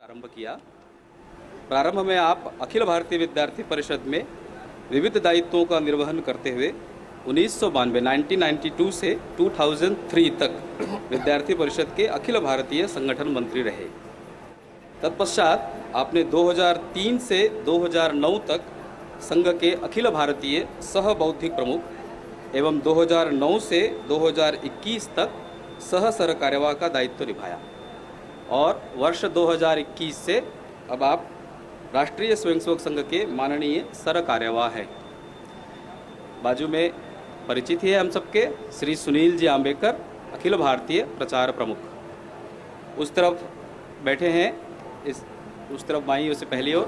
आरंभ किया। प्रारंभ में आप अखिल भारतीय विद्यार्थी परिषद में विविध दायित्वों का निर्वहन करते हुए 1992 से 2003 तक विद्यार्थी परिषद के अखिल भारतीय संगठन मंत्री रहे। तत्पश्चात आपने 2003 से 2009 तक संघ के अखिल भारतीय सह बौद्धिक प्रमुख एवं 2009 से 2021 तक सह सरकार्यवाह का दायित्व निभाया और वर्ष 2021 से अब आप राष्ट्रीय स्वयंसेवक संघ के माननीय सरकार्यवाह हैं। बाजू में परिचित ही है हम सबके श्री सुनील जी आंबेकर, अखिल भारतीय प्रचार प्रमुख। उस तरफ बैठे हैं, उस तरफ बाईं से पहली ओर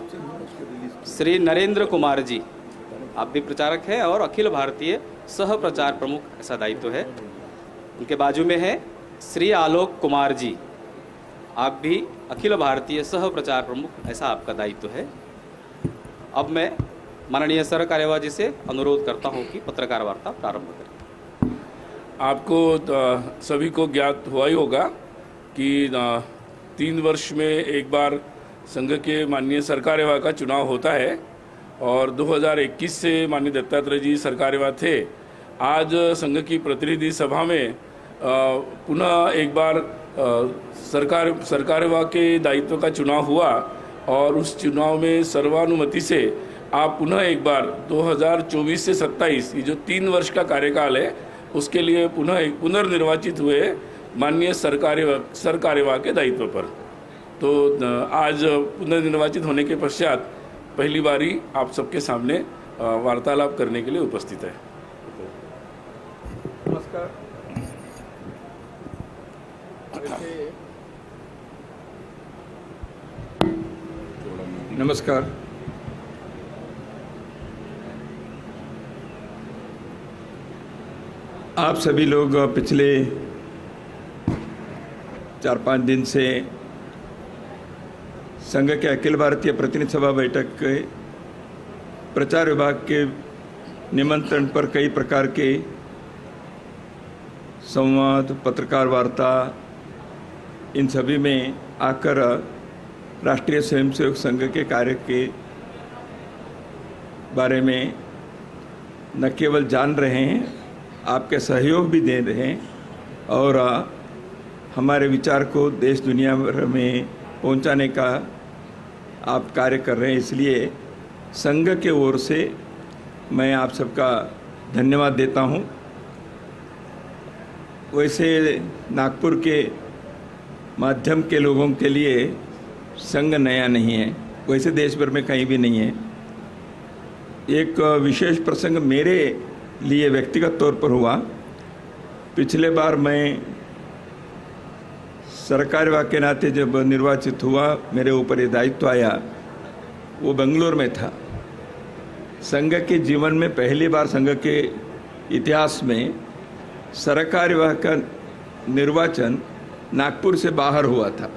श्री नरेंद्र कुमार जी, आप भी प्रचारक हैं और अखिल भारतीय सह प्रचार प्रमुख ऐसा दायित्व है। उनके बाजू में है श्री आलोक कुमार जी, आप भी अखिल भारतीय सह प्रचार प्रमुख ऐसा आपका दायित्व है। अब मैं माननीय सर कार्यवाह जी से अनुरोध करता हूं कि पत्रकार वार्ता प्रारंभ करें। आपको सभी को ज्ञात हुआ ही होगा कि 3 वर्ष में एक बार संघ के माननीय सरकार्यवाह का चुनाव होता है और 2021 से माननीय दत्तात्रेय जी सरकार्यवाह थे। आज संघ की प्रतिनिधि सभा में पुनः एक बार सरकार्यवाह के दायित्व का चुनाव हुआ और उस चुनाव में सर्वानुमति से आप पुनः एक बार 2024 से 27 ये जो 3 वर्ष का कार्यकाल है उसके लिए पुनर्निर्वाचित हुए माननीय सरकार्यवाह के दायित्व पर। तो आज पुनर्निर्वाचित होने के पश्चात पहली बारी आप सबके सामने वार्तालाप करने के लिए उपस्थित है। नमस्कार। नमस्कार। आप सभी लोग पिछले 4-5 दिन से संघ के अखिल भारतीय प्रतिनिधि सभा बैठक के प्रचार विभाग के निमंत्रण पर कई प्रकार के संवाद, पत्रकार वार्ता, इन सभी में आकर राष्ट्रीय स्वयंसेवक संघ के कार्य के बारे में न केवल जान रहे हैं, आपके सहयोग भी दे रहे हैं और हमारे विचार को देश दुनिया भर में पहुंचाने का आप कार्य कर रहे हैं। इसलिए संघ के ओर से मैं आप सबका धन्यवाद देता हूं। वैसे नागपुर के माध्यम के लोगों के लिए संघ नया नहीं है, वैसे देश भर में कहीं भी नहीं है। एक विशेष प्रसंग मेरे लिए व्यक्तिगत तौर पर हुआ। पिछले बार मैं सरकार्यवाह के नाते जब निर्वाचित हुआ, मेरे ऊपर ये दायित्व आया, वो बेंगलुरु में था। संघ के जीवन में पहली बार संघ के इतिहास में सरकार्यवाह का निर्वाचन नागपुर से बाहर हुआ था।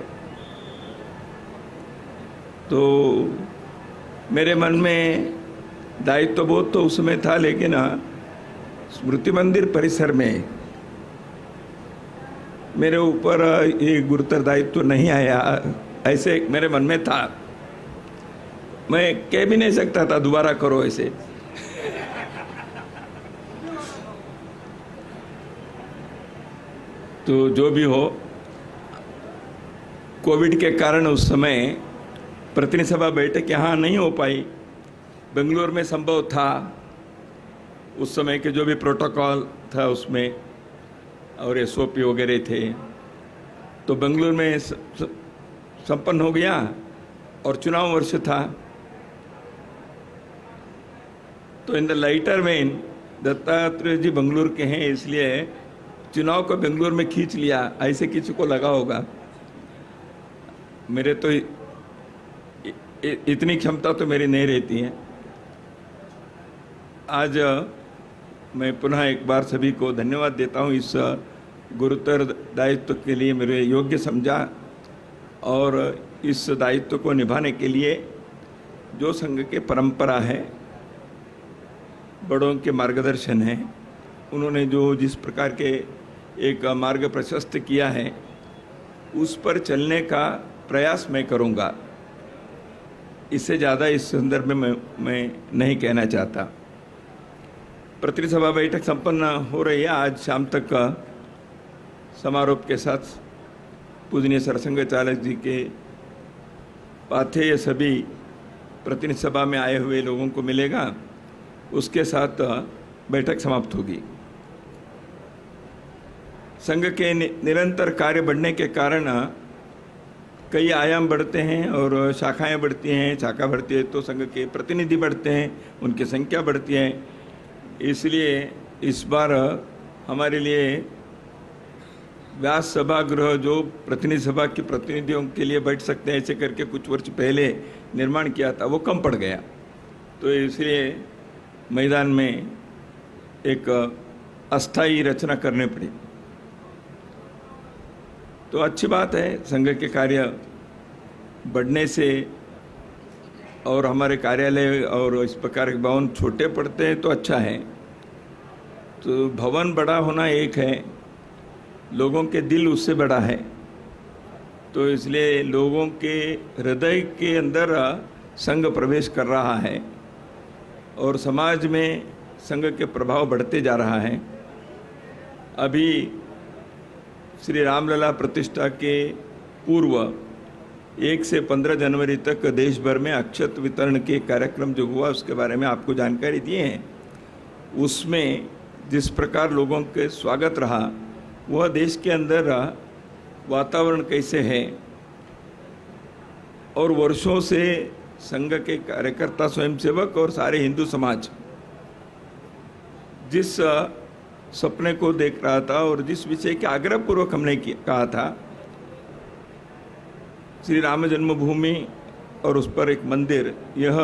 तो मेरे मन में दायित्व बहुत तो उसमें था, लेकिन स्मृति मंदिर परिसर में मेरे ऊपर ये गुरुतर दायित्व नहीं आया, ऐसे मेरे मन में था। मैं कह भी नहीं सकता था दोबारा करो ऐसे। तो जो भी हो, कोविड के कारण उस समय प्रतिनिधि सभा बैठक यहाँ नहीं हो पाई। बेंगलुरु में संभव था, उस समय के जो भी प्रोटोकॉल था उसमें और SOP वगैरह थे, तो बेंगलुरु में संपन्न हो गया और चुनाव वर्ष था। तो in the lighter vein Dattatreya ji Bengaluru के हैं, इसलिए चुनाव को बेंगलुरु में खींच लिया, ऐसे किसी को लगा होगा। मेरे तो इतनी क्षमता तो मेरी नहीं रहती है। आज मैं पुनः एक बार सभी को धन्यवाद देता हूँ, इस गुरुतर दायित्व के लिए मेरे योग्य समझा और इस दायित्व को निभाने के लिए जो संघ के परंपरा है, बड़ों के मार्गदर्शन है, उन्होंने जो जिस प्रकार के एक मार्ग प्रशस्त किया है, उस पर चलने का प्रयास मैं करूंगा। इससे ज़्यादा इस संदर्भ में मैं नहीं कहना चाहता। प्रतिनिधि सभा बैठक संपन्न हो रही है। आज शाम तक का समारोह के साथ पूजनीय सरसंघ चालक जी के पाथेय सभी प्रतिनिधि सभा में आए हुए लोगों को मिलेगा। उसके साथ बैठक समाप्त होगी। संघ के निरंतर कार्य बढ़ने के कारण कई आयाम बढ़ते हैं और शाखाएं बढ़ती हैं। शाखा बढ़ती है तो संघ के प्रतिनिधि बढ़ते हैं, उनकी संख्या बढ़ती है। इसलिए इस बार हमारे लिए व्यास सभागृह जो प्रतिनिधि सभा के प्रतिनिधियों के लिए बैठ सकते हैं ऐसे करके कुछ वर्ष पहले निर्माण किया था, वो कम पड़ गया। तो इसलिए मैदान में एक अस्थायी रचना करनी पड़ी। तो अच्छी बात है, संघ के कार्य बढ़ने से और हमारे कार्यालय और इस प्रकार के भवन छोटे पड़ते हैं तो अच्छा है। तो भवन बड़ा होना एक है, लोगों के दिल उससे बड़ा है। तो इसलिए लोगों के हृदय के अंदर संघ प्रवेश कर रहा है और समाज में संघ के प्रभाव बढ़ते जा रहा है। अभी श्री रामलला प्रतिष्ठा के पूर्व 1 से 15 जनवरी तक देश भर में अक्षत वितरण के कार्यक्रम जो हुआ उसके बारे में आपको जानकारी दिए हैं। उसमें जिस प्रकार लोगों के स्वागत रहा, वह देश के अंदर वातावरण कैसे है और वर्षों से संघ के कार्यकर्ता, स्वयंसेवक और सारे हिंदू समाज जिस सपने को देख रहा था और जिस विषय के आग्रहपूर्वक हमने कहा था, श्री राम जन्मभूमि और उस पर एक मंदिर, यह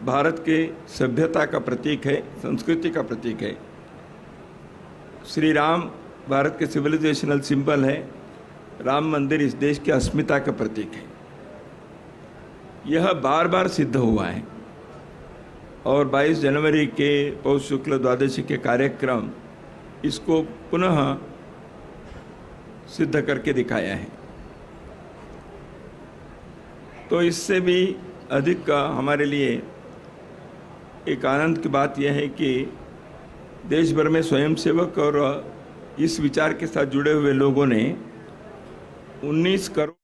भारत के सभ्यता का प्रतीक है, संस्कृति का प्रतीक है। श्री राम भारत के सिविलाइजेशनल सिंबल है। राम मंदिर इस देश की अस्मिता का प्रतीक है। यह बार बार सिद्ध हुआ है और 22 जनवरी के पौष शुक्ल द्वादशी के कार्यक्रम इसको पुनः सिद्ध करके दिखाया है। तो इससे भी अधिक हमारे लिए एक आनंद की बात यह है कि देश भर में स्वयंसेवक और इस विचार के साथ जुड़े हुए लोगों ने 19 करोड़